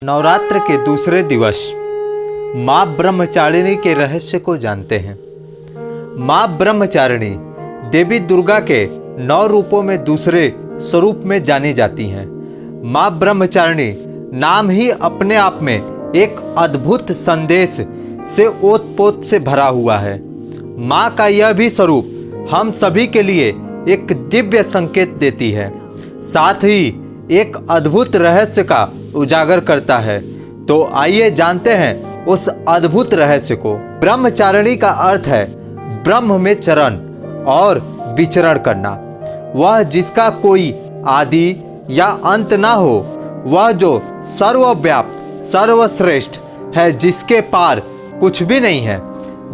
नवरात्र के दूसरे दिवस माँ ब्रह्मचारिणी के रहस्य को जानते हैं। माँ ब्रह्मचारिणी देवी दुर्गा के 9 रूपों में दूसरे स्वरूप में जानी जाती हैं। माँ ब्रह्मचारिणी नाम ही अपने आप में एक अद्भुत संदेश से ओतप्रोत से भरा हुआ है। माँ का यह भी स्वरूप हम सभी के लिए एक दिव्य संकेत देती है, साथ ही एक अद्भुत रहस्य का उजागर करता है। तो आइए जानते हैं उस अद्भुत रहस्य को। ब्रह्मचारिणी का अर्थ है ब्रह्म में चरण और विचरण करना। वह जिसका कोई आदि या अंत ना हो, वह जो सर्वव्याप्त सर्वश्रेष्ठ है, जिसके पार कुछ भी नहीं है।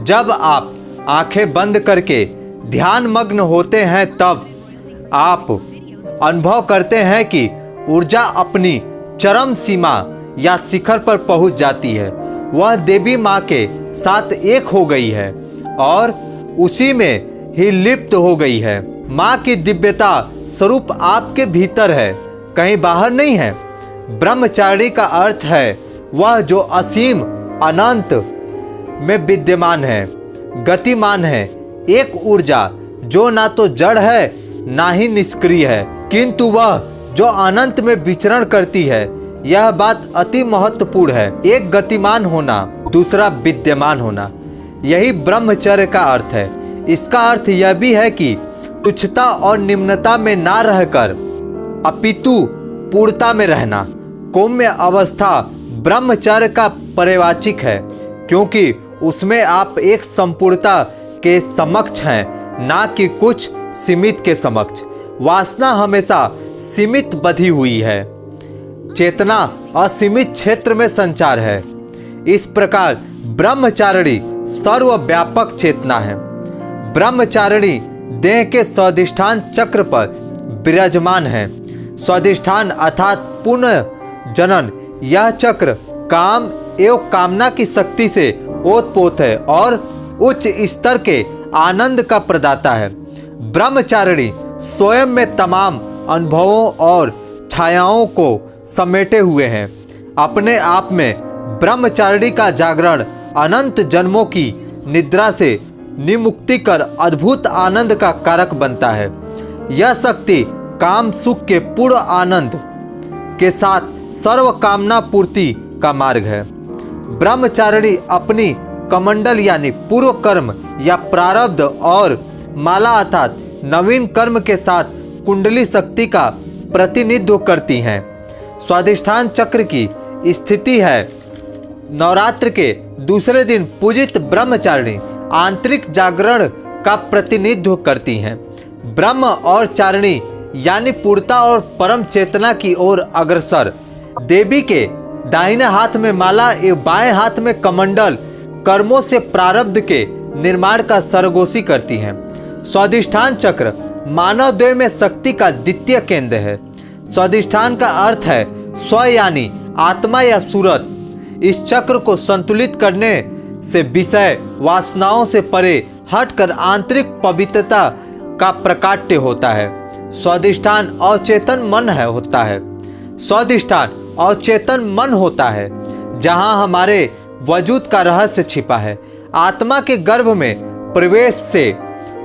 जब आप आंखें बंद करके ध्यान मग्न होते हैं, तब आप अनुभव करते हैं कि ऊर्जा अपनी चरम सीमा या शिखर पर पहुंच जाती है। वह देवी माँ के साथ एक हो गई है और उसी में ही लिप्त हो गई है। माँ की दिव्यता स्वरूप आपके भीतर है, कहीं बाहर नहीं है। ब्रह्मचारिणी का अर्थ है वह जो असीम अनंत में विद्यमान है, गतिमान है, एक ऊर्जा जो ना तो जड़ है ना ही निष्क्रिय है, किंतु वह जो अनंत में विचरण करती है। यह बात अति महत्वपूर्ण है। एक गतिमान होना, दूसरा विद्यमान होना, यही ब्रह्मचर्य का अर्थ है। इसका अर्थ यह भी है कि तुच्छता और निम्नता में ना रहकर अपितु पूर्णता में रहना। कौम्य अवस्था ब्रह्मचर्य का पर्यवाचिक है, क्योंकि उसमें आप एक संपूर्णता के समक्ष हैं, ना कि कुछ सीमित के समक्ष। वासना हमेशा सीमित बधी हुई है, चेतना असीमित क्षेत्र में संचार है। इस प्रकार ब्रह्मचारिणी सर्वव्यापक चेतना है। ब्रह्मचारिणी देह के स्वादिष्ठान चक्र पर विराजमान है। स्वादिष्ठान अर्थात पुनः जनन। यह चक्र काम एवं कामना की शक्ति से ओतप्रोत है और उच्च स्तर के आनंद का प्रदाता है। ब्रह्मचारिणी स्वयं में तमाम अनुभवों और छायाओं को समेटे हुए हैं। अपने आप में ब्रह्मचारिणी का जागरण अनंत जन्मों की निद्रा से निमुक्ति कर अद्भुत आनंद का कारक बनता है। यह शक्ति काम सुख के पूर्ण आनंद के साथ सर्व कामना पूर्ति का मार्ग है। ब्रह्मचारिणी अपनी कमंडल यानी पूर्व कर्म या प्रारब्ध और माला अर्थात नवीन कर्म के साथ कुंडली शक्ति का प्रतिनिधित्व करती हैं। स्वादिष्ठान चक्र की स्थिति है। नवरात्र के दूसरे दिन पूजित ब्रह्मचारिणी आंतरिक जागरण का प्रतिनिधित्व करती हैं। ब्रह्म और चारिणी यानी पूर्णता और परम चेतना की ओर अग्रसर। देवी के दाहिने हाथ में माला एवं बाएं हाथ में कमंडल कर्मों से प्रारब्ध के निर्माण का सरगोशी करती हैं। स्वादिष्ठान चक्र मानव देह में शक्ति का द्वितीय केंद्र है। स्वादिष्ठान का अर्थ है स्व यानी आत्मा या सूरत। इस चक्र को संतुलित करने से विषय वासनाओं से परे हटकर आंतरिक पवित्रता का प्रकाट्य होता है। स्वादिष्ठान अवचेतन मन होता है। स्वादिष्ठान अवचेतन मन होता है, जहां हमारे वजूद का रहस्य छिपा है। आत्मा के गर्भ में प्रवेश से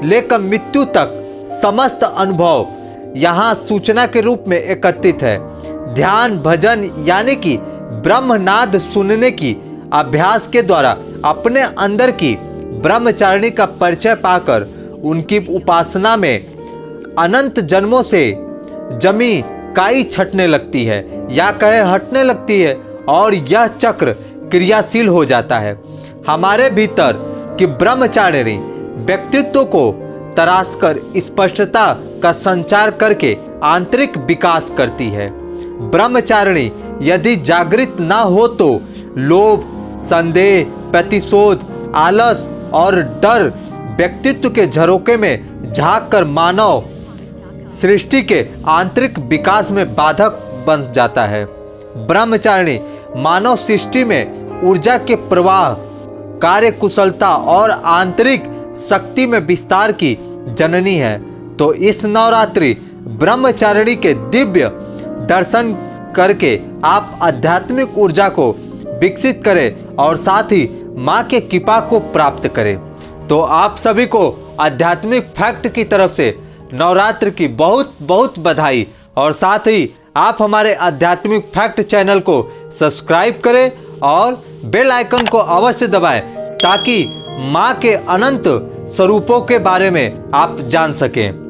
लेकर मृत्यु तक समस्त अनुभव यहाँ सूचना के रूप में एकत्रित है। ध्यान भजन यानी कि ब्रह्मनाद सुनने की अभ्यास के द्वारा अपने अंदर की ब्रह्मचारिणी का परिचय पाकर उनकी उपासना में अनंत जन्मों से जमी काई छटने लगती है या कहे हटने लगती है और यह चक्र क्रियाशील हो जाता है। हमारे भीतर की ब्रह्मचारिणी व्यक्तित्व को तराशकर स्पष्टता का संचार करके आंतरिक विकास करती है। ब्रह्मचारिणी यदि जागृत ना हो तो लोभ, संदेह, प्रतिशोध, आलस और डर व्यक्तित्व के झरोके में झांक कर मानव सृष्टि के आंतरिक विकास में बाधक बन जाता है। ब्रह्मचारिणी मानव सृष्टि में ऊर्जा के प्रवाह, कार्य कुशलता और आंतरिक शक्ति में विस्तार की जननी है। तो इस नवरात्रि ब्रह्मचारिणी के दिव्य दर्शन करके आप आध्यात्मिक ऊर्जा को विकसित करें और साथ ही माँ के कृपा को प्राप्त करें। तो आप सभी को आध्यात्मिक फैक्ट की तरफ से नवरात्र की बहुत बहुत बधाई। और साथ ही आप हमारे आध्यात्मिक फैक्ट चैनल को सब्सक्राइब करें और बेल आइकन को अवश्य दबाएं ताकि माँ के अनंत स्वरूपों के बारे में आप जान सकें।